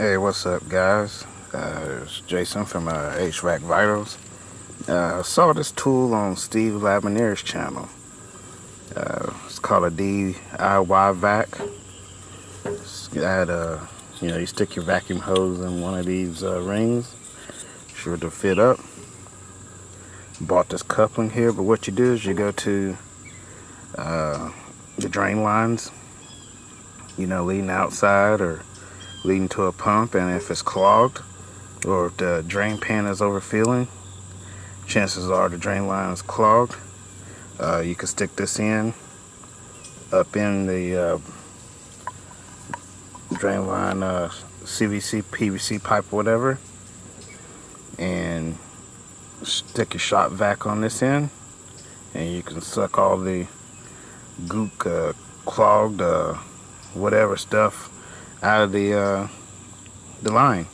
Hey, what's up, guys? It's Jason from Hvac Vitals. I saw this tool on Steve Labanier's channel. It's called a DIY vac. It's got you stick your vacuum hose in one of these rings, sure to fit up. Bought this coupling here, but what you do is you go to the drain lines, leading outside or leading to a pump, and if it's clogged or if the drain pan is overfilling, chances are the drain line is clogged. You can stick this up in the drain line CVC, PVC pipe, whatever, and stick your shop vac on this end, and you can suck all the gook, clogged, whatever stuff out of the line.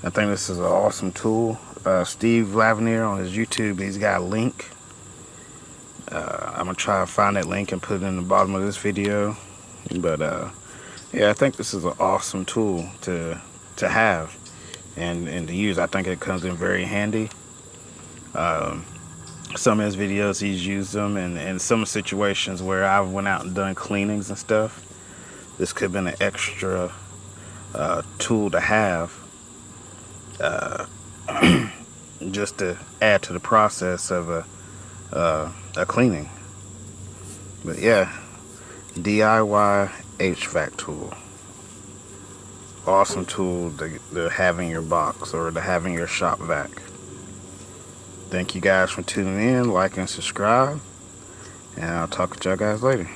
I think this is an awesome tool. Steve Lavanier on his YouTube, he's got a link. I'm gonna try to find that link and put it in the bottom of this video. But yeah, I think this is an awesome tool to have and to use. I think it comes in very handy. Some of his videos he's used them in some situations where I went out and done cleanings and stuff. This could have been an extra tool to have, just to add to the process of a cleaning. But yeah, DIY HVAC tool. Awesome tool to have in your box or to have in your shop vac. Thank you guys for tuning in, like and subscribe, and I'll talk to y'all guys later.